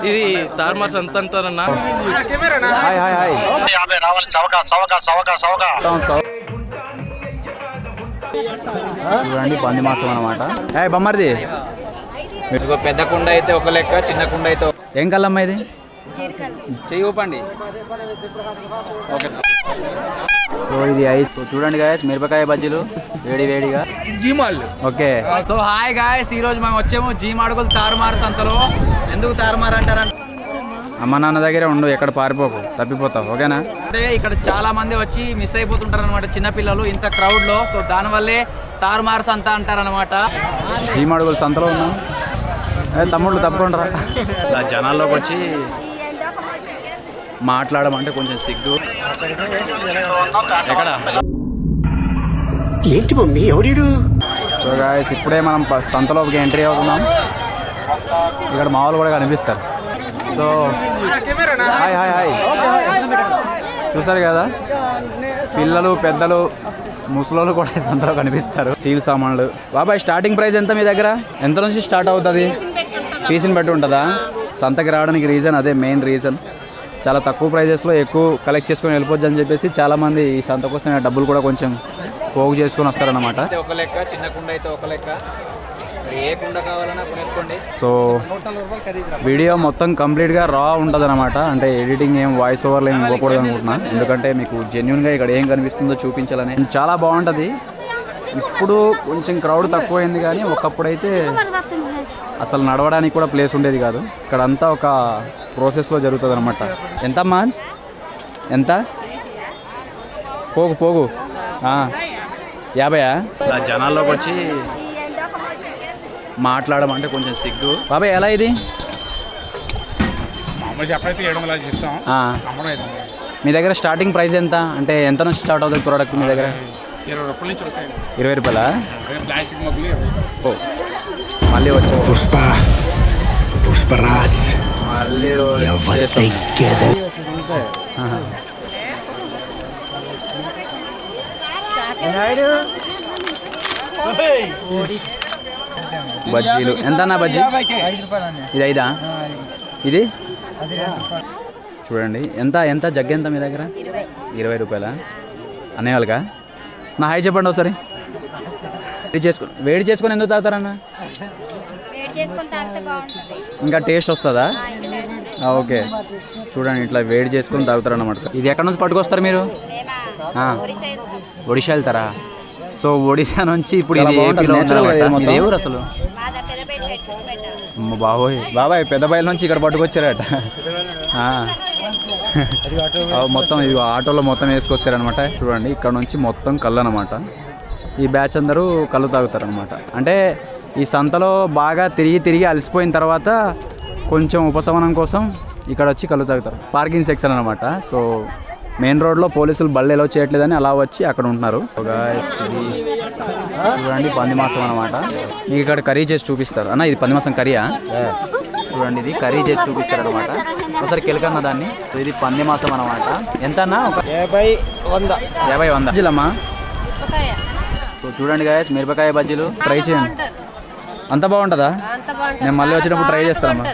ఇది తార్మార్ సంత అంటారన్నా. చూడండి పంది మాసం అనమాట. బొమ్మరిది పెద్ద కుండ అయితే ఒక లెక్క, చిన్న కుండ అయితే ఏం కల్లమ్మ ఇది? చెయ్యి ఊపండి. ఓకే. సో ఇది ఐస్. చూడండి గాయస్, మిరపకాయ బజ్జీలు వేడి వేడిగా. జీమాల్. ఓకే. సో హాయ్ గాయస్, ఈరోజు మనం వచ్చాము జీమాడుగులు తారుమారు సంతలో. ఎందుకు తారుమారు అంటారంటే అమ్మ నాన్న దగ్గరే ఉండు, ఎక్కడ పారిపోకు, తప్పిపోతావు. ఓకేనా? అంటే ఇక్కడ చాలా మంది వచ్చి మిస్ అయిపోతుంటారు అనమాట, చిన్నపిల్లలు ఇంత క్రౌడ్ లో. సో దానివల్లే తారుమారు సంత అంటారనమాట. జీమాడుగులు సంతలో ఉన్నాం. తమ్ముళ్ళు తప్పకుండా జనాల్లోకి వచ్చి మాట్లాడమంటే కొంచెం సిగ్గు. ఎక్కడ ఏంటి మమ్మీ ఎవడు? సో గాయస్, ఇప్పుడే మనం సంతలోకి ఎంట్రీ అవుతున్నాం. ఇక్కడ మామూలు కూడా కనిపిస్తారు. సో హాయ్ హాయ్ హాయ్, చూసారు కదా, పిల్లలు పెద్దలు ముసలోళ్ళు కూడా సంతలో కనిపిస్తారు. స్టీల్ సామాన్లు. బాబాయ్, స్టార్టింగ్ ప్రైస్ ఎంత మీ దగ్గర? ఎంత నుంచి స్టార్ట్ అవుతుంది? ఫీజుని బట్టి ఉంటుందా? సంతకి రావడానికి రీజన్ అదే, మెయిన్ రీజన్. చాలా తక్కువ ప్రైజెస్లో ఎక్కువ కలెక్ట్ చేసుకొని వెళ్ళిపోవచ్చు అని చెప్పేసి చాలామంది ఈ సంత కోసం డబ్బులు కూడా కొంచెం పోగు చేసుకొని వస్తారన్నమాట. ఒక లెక్క, చిన్న కుండ అయితే ఒక లెక్క, ఏ కుండ కావాలన్నా కొనేసుకోండి. సో వీడియో మొత్తం కంప్లీట్గా రా ఉంటుంది అనమాట. అంటే ఎడిటింగ్ ఏం, వాయిస్ ఓవర్లు ఏం ఇవ్వకూడదు అనుకుంటున్నా, ఎందుకంటే మీకు జెన్యున్గా ఇక్కడ ఏం కనిపిస్తుందో చూపించాలని. చాలా బాగుంటుంది. ఇప్పుడు కొంచెం క్రౌడ్ తక్కువైంది, కానీ ఒకప్పుడైతే అసలు నడవడానికి కూడా ప్లేస్ ఉండేది కాదు. ఇక్కడ అంతా ఒక ప్రాసెస్లో జరుగుతుంది అనమాట. ఎంతమ్మా? ఎంత? పోగు పోగు 50. జనాల్లోకి వచ్చి మాట్లాడమంటే కొంచెం సిగ్గు. బాబాయ్, ఎలా ఇది? మీ దగ్గర స్టార్టింగ్ ప్రైస్ ఎంత? అంటే ఎంత నుంచి స్టార్ట్ అవుతుంది ప్రోడక్ట్ మీ దగ్గర? 20 రూపాయలా? మళ్ళీ వచ్చా పుష్పరాజ్ మళ్ళీ బజ్జీలు ఎంతన్నా బజ్జీ? ఇది 5. ఇది చూడండి ఎంత ఎంత జగ్గ ఎంత మీ దగ్గర? 20 రూపాయలా? అనేవాళ్ళకా? నా హాయ్ చెప్పండి ఒకసారి. వేడి చేసుకొని ఎందుకు తాగుతారన్న? ఇంకా టేస్ట్ వస్తుందా? ఓకే. చూడండి, ఇట్లా వేడి చేసుకొని తాగుతారన్నమాట. ఇది ఎక్కడ నుంచి పట్టుకొస్తారు మీరు? ఒడిశా వెళ్తారా? సో ఒడిశా నుంచి ఇప్పుడు ఇది ఏ ఊరు అసలు? బాబోయ్ బాబాయ్, పెద్దబయలు నుంచి ఇక్కడ పట్టుకొచ్చారట. మొత్తం ఇది ఆటోలో మొత్తం వేసుకొస్తారనమాట. చూడండి, ఇక్కడ నుంచి మొత్తం కళ్ళు అనమాట. ఈ బ్యాచ్ అందరూ కళ్ళు తాగుతారనమాట. అంటే ఈ సంతలో బాగా తిరిగి తిరిగి అలసిపోయిన తర్వాత కొంచెం ఉపశమనం కోసం ఇక్కడ వచ్చి కళ్ళు తాగుతారు. పార్కింగ్ సెక్షన్ అనమాట. సో మెయిన్ రోడ్లో పోలీసులు బళ్ళు ఎలా చేయట్లేదని అలా వచ్చి అక్కడ ఉంటున్నారు. చూడండి, పంది మాసం అనమాట. మీకు ఇక్కడ కర్రీ చేసి చూపిస్తారు అన్న. ఇది పంది మాసం కర్రీయా? చూడండి, ఇది కర్రీ చేసి చూపిస్తారు అనమాట. ఒకసారి కెలకన్న దాన్ని. సో ఇది పంది మాసం అనమాట. ఎంత అన్న? 50 బజ్జీలమ్మా. సో చూడండి గాయస్, మిరపకాయ బజ్జీలు ట్రై చేయండి. అంత బాగుంటుందా? నేను మళ్ళీ వచ్చినప్పుడు ట్రై చేస్తానమ్మా.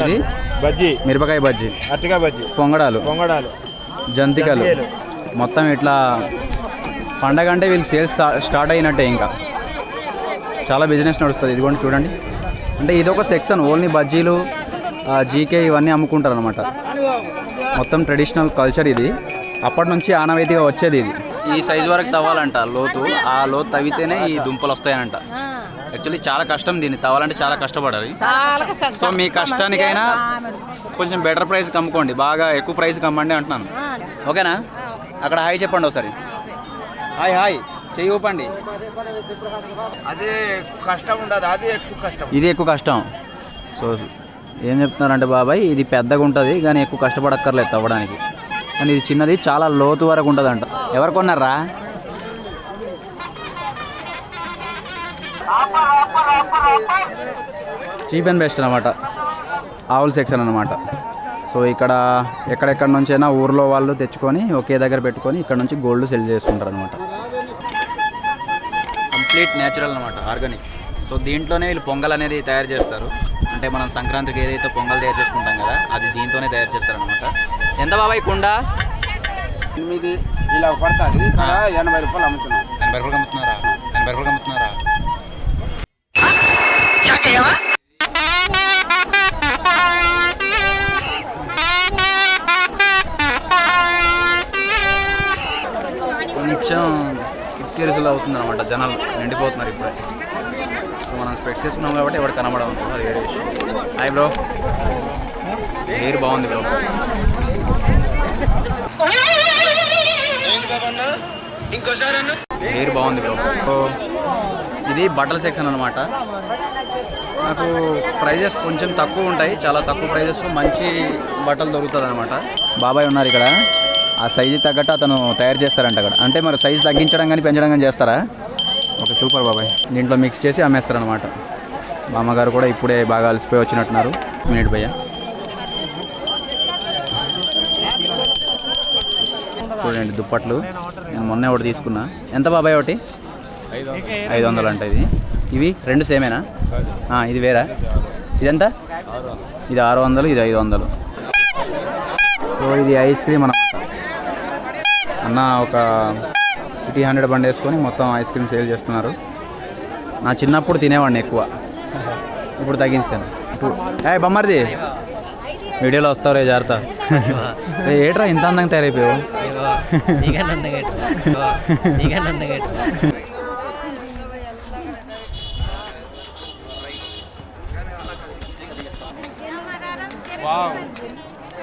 ఇది బజ్జీ, మిరపకాయ బజ్జీ, అరటికాయ బజ్జీ, పొంగడాలు, జంతికలు. మొత్తం ఇట్లా పండగ అంటే వీళ్ళకి సేల్స్ స్టార్ట్ అయినట్టే. ఇంకా చాలా బిజినెస్ నడుస్తుంది. ఇదిగోండి చూడండి. అంటే ఇదొక సెక్షన్, ఓన్లీ బజ్జీలు, జీకే ఇవన్నీ అమ్ముకుంటారు అనమాట. మొత్తం ట్రెడిషనల్ కల్చర్ ఇది. అప్పటి నుంచి ఆనవాయితీగా వచ్చేది ఇది. ఈ సైజు వరకు తవ్వాలంట లోతు. ఆ లోతు తవ్వితేనే ఈ దుంపలు వస్తాయనంట. యాక్చువల్లీ చాలా కష్టం, దీన్ని తవ్వాలంటే చాలా కష్టపడాలి. సో మీ కష్టానికైనా కొంచెం బెటర్ ప్రైస్కి అమ్ముకోండి, బాగా ఎక్కువ ప్రైస్కి అమ్మండి అంటున్నాను. ఓకేనా? అక్కడ హాయ్ చెప్పండి ఒకసారి. హాయ్ హాయ్ చెయ్యి ఊపండి. అదే కష్టం ఉండదు, అది ఎక్కువ కష్టం. ఇది ఎక్కువ కష్టం. సో ఏం చెప్తున్నారంటే బాబాయ్, ఇది పెద్దగా ఉంటుంది కానీ ఎక్కువ కష్టపడక్కర్లేదు తవ్వడానికి. కానీ ఇది చిన్నది, చాలా లోతు వరకు ఉంటుందంట. ఎవరు కొన్నారా? చీప్ అండ్ బెస్ట్ అనమాట. ఆవుల సెక్షన్ అనమాట. సో ఇక్కడ ఎక్కడెక్కడ నుంచైనా ఊర్లో వాళ్ళు తెచ్చుకొని ఒకే దగ్గర పెట్టుకొని ఇక్కడ నుంచి గోల్డ్ సెల్ చేసుకుంటారు అనమాట. కంప్లీట్ నేచురల్ అనమాట, ఆర్గానిక్. సో దీంట్లోనే వీళ్ళు పొంగల్ అనేది తయారు చేస్తారు. అంటే మనం సంక్రాంతికి ఏదైతే పొంగల్ తయారు చేసుకుంటాం కదా, అది దీంతోనే తయారు చేస్తారు అనమాట. ఎంత బాబాయ్ కుండ? 8 ఇలా పడుతుంది. 80 రూపాయలు అమ్ముతున్నాం. 80 రూపాయలు అమ్ముతున్నారా? 80 రూపాయలు అమ్ముతున్నారా? కొంచెం కిక్కిరిసలు అవుతుంది అనమాట, జనాలు నిండిపోతున్నారు ఇప్పుడే. సో మనం స్పెక్ట్స్ వేసుకున్నాం కాబట్టి ఎవరు కనబడం ఉంటుంది, అది వేరే విషయం. హాయ్ బ్రో, హెయిర్ బాగుంది బ్రో. హెయిర్ బాగుంది బ్రో. సో ఇది బట్టల సెక్షన్ అనమాట. నాకు ప్రైజెస్ కొంచెం తక్కువ ఉంటాయి, చాలా తక్కువ ప్రైజెస్, మంచి బట్టలు దొరుకుతుంది అనమాట. బాబాయ్ ఉన్నారు ఇక్కడ, ఆ సైజు తగ్గట్టు అతను తయారు చేస్తారంట అక్కడ. అంటే మరి సైజు తగ్గించడం కానీ పెంచడం కానీ చేస్తారా? ఓకే, సూపర్ బాబాయ్. దీంట్లో మిక్స్ చేసి అమ్మేస్తారనమాట. మా అమ్మగారు కూడా ఇప్పుడే బాగా అలసిపోయి వచ్చినట్టున్నారు. మినిట్ భయ్య, చూడండి దుప్పట్లు. నేను మొన్నే ఒకటి తీసుకున్నా. ఎంత బాబాయ్ ఒకటి? 500 అంట ఇది. ఇవి రెండు సేమేనా? ఇది వేరా? ఇదెంత? ఇది 600, ఇది 500. సో ఇది ఐస్ క్రీమ్ అన్న ఒక 100 బండి వేసుకొని మొత్తం ఐస్ క్రీమ్ సేల్ చేస్తున్నారు. నా చిన్నప్పుడు తినేవాడిని ఎక్కువ, ఇప్పుడు తగ్గించాను. బొమ్మరిది వీడియోలో వస్తావు రే, జాగ్రత్త. ఏట్రా ఇంత అందంగా తయారైపోయావు?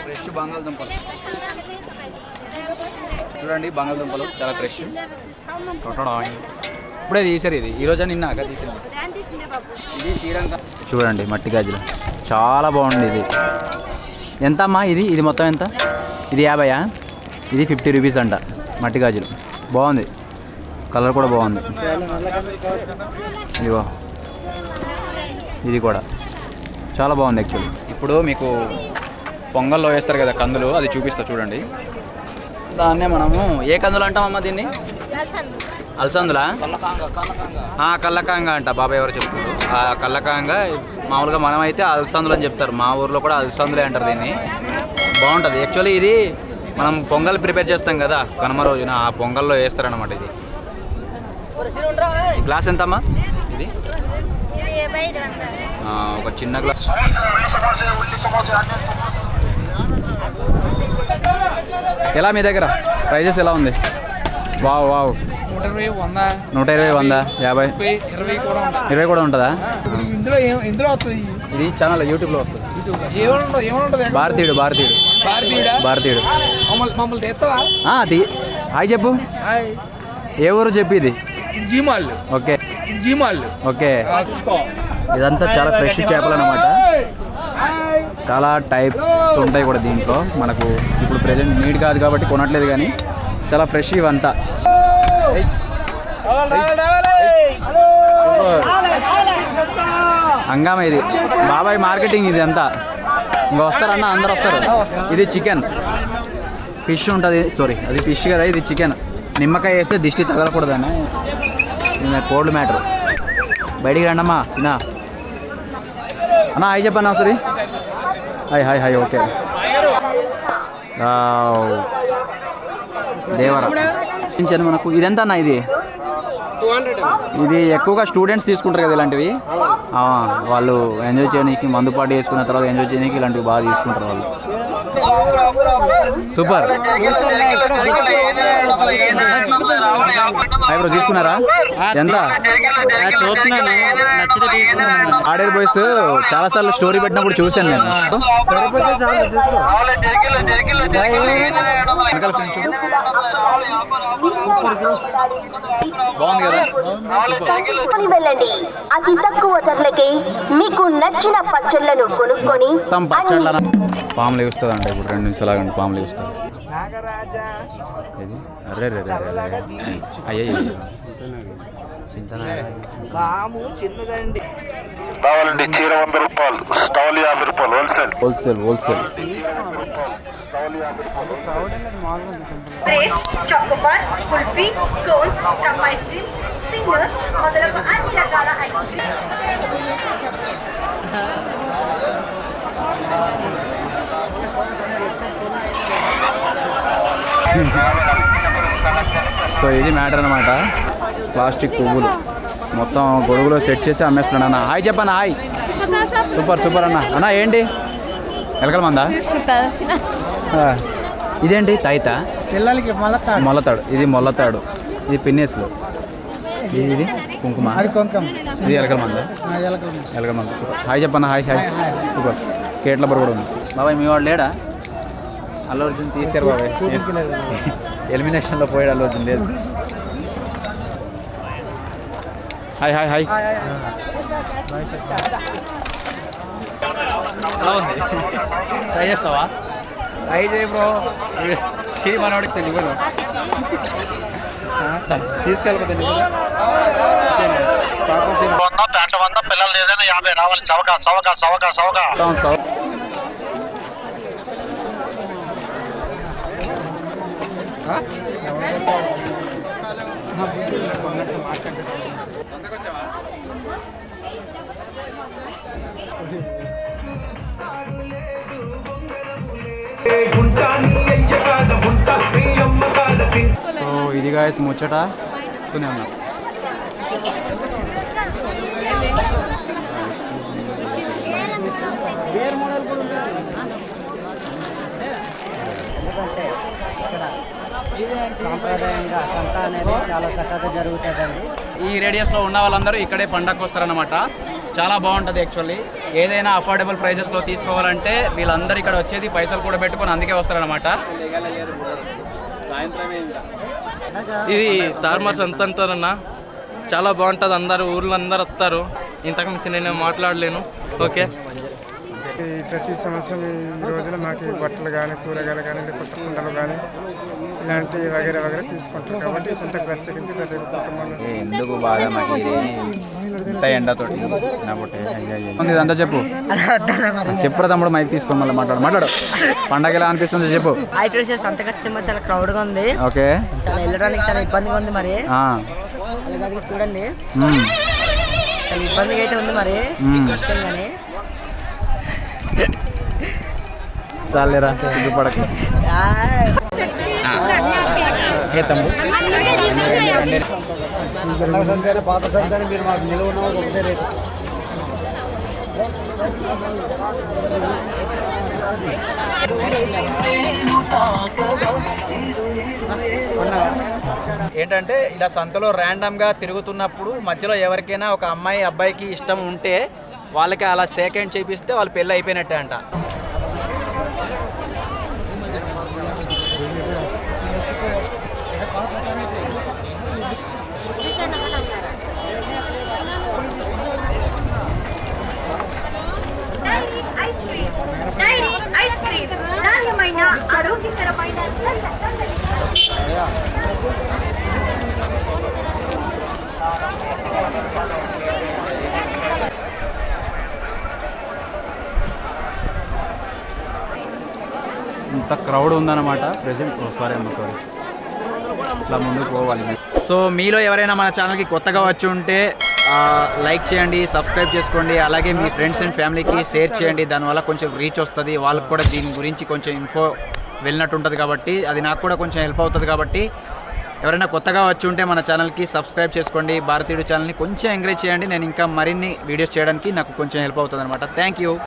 ఫ్రెష్ బంగాళదుంపలు చూడండి, బంగాళదుంపలు చాలా ఫ్రెష్. ఇప్పుడే తీసారు, ఇది ఈరోజు నిన్నాక తీసింది. ఇది శ్రీలంక. చూడండి మట్టి గాజులు చాలా బాగుంది. ఇది ఎంత అమ్మా? ఇది మొత్తం ఎంత? ఇది 50. ఇది 50 రూపీస్ అంట మట్టి గాజులు. బాగుంది, కలర్ కూడా బాగుంది. ఇదిగో ఇది కూడా చాలా బాగుంది యాక్చువల్లీ. ఇప్పుడు మీకు పొంగల్లో వేస్తారు కదా కందులు, అది చూపిస్తా చూడండి. దాన్నే మనము ఏ కందులు అంటామమ్మా దీన్ని? అలసందులా? కల్లకాంగ అంట బాబాయ్ ఎవరు చెప్తారు. ఆ కల్లకాంగ మామూలుగా మనమైతే అలసందులు అని చెప్తారు, మా ఊర్లో కూడా అలసందులే అంటారు దీన్ని. బాగుంటుంది యాక్చువల్లీ. ఇది మనం పొంగల్ ప్రిపేర్ చేస్తాం కదా కనుమ రోజున, ఆ పొంగల్లో వేస్తారనమాట. ఇది గ్లాస్ ఎంతమ్మా? ఇది ఒక చిన్న గ్లాస్. ఎలా మీ దగ్గర ప్రైజెస్ ఎలా ఉంది? వావ్ వావ్, 120, 120, 100, 50, 20 కూడా ఉంటుందా? ఇందులో వస్తుంది. ఇది ఛానల్ యూట్యూబ్లో వస్తుంది. ఏమనుంటుంది? భారతీయుడు. మమ్మల్ని తెస్తావా? హాయ్ చెప్పు. ఏ ఊరు చెప్పి? ఇది జీమాల్. ఓకే, జీమాల్. ఓకే. ఇదంతా చాలా ఫ్రెష్ చేపలు అన్నమాట. చాలా టైప్స్ ఉంటాయి కూడా దీంట్లో. మనకు ఇప్పుడు ప్రెజెంట్ నీడ్ కాదు కాబట్టి కొనట్లేదు, కానీ చాలా ఫ్రెష్ ఇవంతా. హంగామా ఇది బాబాయ్ మార్కెటింగ్. ఇది అంతా ఇంకా వస్తారన్న, అందరు వస్తారు. ఇది చికెన్, ఫిష్ ఉంటుంది. సారీ, అది ఫిష్ కదా, ఇది చికెన్. నిమ్మకాయ వేస్తే దిష్టి తగలకూడదని కోల్డ్ మ్యాటర్. బయటికి రండమ్మా చిన్న అన్న. హాయ్ చెప్పన్నా సరే. హాయ్. ఓకే, దేవరా మనకు. ఇదెంత అన్న? ఇది ఎక్కువగా స్టూడెంట్స్ తీసుకుంటారు కదా ఇలాంటివి. వాళ్ళు ఎంజాయ్ చేయడానికి, మందు పాటు వేసుకున్న తర్వాత ఎంజాయ్ చేయడానికి ఇలాంటివి బాగా తీసుకుంటారు వాళ్ళు. సూపర్. బ్రో తీసుకున్నారా? ఎంత? చూస్తున్నాను, నచ్చితే తీసుకున్నాను. ఆర్డర్ బాయ్స్ చాలా సార్లు స్టోరీ పెట్టినప్పుడు చూశాను నేను. బాగుంది కదా? వెళ్ళండి, అతి తక్కువ ధరలకే మీకు నచ్చిన పచ్చళ్ళను కొనుక్కొని. పచ్చళ్ళ పాములు వేస్తుంది అంటే ఇప్పుడు 2 నిమిషాలు ఆగండి. పాములు వేస్తుంది. అరే అయ్యో పాము చిన్నదండి. కావాలండి చీర 100 రూపాయలు, స్టవల్ 50 రూపాయలు, wholesale. Choco Bar, kulfi, cones, cup ice cream, fingers మొదలగు సో ఇది మ్యాటర్ అనమాట. ప్లాస్టిక్ పువ్వులు మొత్తం గొడుగులో సెట్ చేసి అమ్మేస్తున్నాడు అన్న. హాయ్ చెప్పన్న. హాయ్. సూపర్ సూపర్ అన్న. అన్న ఏంటి ఎలకల మందా? ఇదేంటి తాయితా? పిల్లలకి మొల్లతాడు. ఇది మొల్లతాడు. ఇది పిన్నేసులు. ఇది కుంకుమ. ఇది ఎలకల మంద. ఎలకల మంద. హాయ్ చెప్పన్న. Hi hi. సూపర్. కేట్ల బరు కూడా ఉంది. బాబాయ్ మీ వాడు లేడా? అల్లు అర్జున్ తీసారు బాబాయ్. ఎలిమినేషన్లో పోయాడు అల్లు అర్జున్. లేదు. Hi hi hi. ఎలా ఉంది? ట్రై చేస్తావా? ట్రై చేయి బ్రో. మనవాడికి తెలియదు. తీసుకెళ్ళిపోతే ప్యాంట్ 100 పిల్లలు ఏదైనా 50 రావాలి. చవక చవక చవక చవక. సో ఇది గాయస్ ముచ్చట చెప్తూనే ఉన్నా. సాంప్రదాయంగా సంత అనేది చాలా చక్కగా జరుగుతుందండి. ఈ రేడియస్లో ఉన్న వాళ్ళందరూ ఇక్కడే పండగకు వస్తారన్నమాట. చాలా బాగుంటుంది యాక్చువల్లీ. ఏదైనా అఫోర్డబుల్ ప్రైజెస్లో తీసుకోవాలంటే వీళ్ళందరూ ఇక్కడ వచ్చేది పైసలు కూడా పెట్టుకొని అందుకే వస్తారన్నమాట. ఇది తార్మార్ సంత అంటారన్నా. చాలా బాగుంటుంది. అందరు ఊర్లో అందరు వస్తారు. ఇంతకు మించి నేను మాట్లాడలేను. ఓకే. ప్రతి సంవత్సరం ఈ రోజున మాకు బట్టలు కానీ కూరగాయలు కానీ లేకపోతే కుండలు కానీ ఇలాంటి వగేరా వగేరా తీసుకుంటాం. కాబట్టి సంతకు ప్రత్యేకించి ప్రతి కుటుంబంలో ఎందుకు బాగా మరి ఇంత ఎండతోటి ఇదంతా చెప్పు. చెప్పురా తమ్ముడు. మైక్ తీసుకొని మళ్ళీ మాట్లాడు. పండగ ఎలా అనిపిస్తుంది చెప్పు. సంతకు వచ్చే చాలా క్రౌడ్గా ఉంది. ఓకే. చాలా వెళ్ళడానికి చాలా ఇబ్బందిగా ఉంది. మరి చూడండి చాలా ఇబ్బందిగా అయితే ఉంది. మరి కానీ చాలేరా పడక. పాత సంతాన్ని మీరు మాకు నిలువ ఉన్న ఒకటే రేటు. ఏంటంటే ఇలా సంతలో ర్యాండమ్గా తిరుగుతున్నప్పుడు మధ్యలో ఎవరికైనా ఒక అమ్మాయి అబ్బాయికి ఇష్టం ఉంటే వాళ్ళకి అలా షేక్ హ్యాండ్ చేపిస్తే వాళ్ళు పెళ్ళి అయిపోయినట్టే అంట. ఇంత క్రౌడ్ ఉందన్నమాట ప్రెజెంట్. సారీ ఇట్లా ముందుకు పోవాలి. సో మీలో ఎవరైనా మన ఛానల్కి కొత్తగా వచ్చి ఉంటే లైక్ చేయండి, సబ్స్క్రైబ్ చేసుకోండి. అలాగే మీ ఫ్రెండ్స్ అండ్ ఫ్యామిలీకి షేర్ చేయండి. దానివల్ల కొంచెం రీచ్ వస్తుంది. వాళ్ళకి కూడా దీని గురించి కొంచెం ఇన్ఫో వెళ్ళినట్టు ఉంటుంది. కాబట్టి అది నాకు కూడా కొంచెం హెల్ప్ అవుతుంది. కాబట్టి ఎవరైనా కొత్తగా వచ్చి ఉంటే మన ఛానల్కి సబ్స్క్రైబ్ చేసుకోండి. భారతీయుడు ఛానల్ని కొంచెం ఎంకరేజ్ చేయండి. నేను ఇంకా మరిన్ని వీడియోస్ చేయడానికి నాకు కొంచెం హెల్ప్ అవుతుంది అనమాట. Thank you.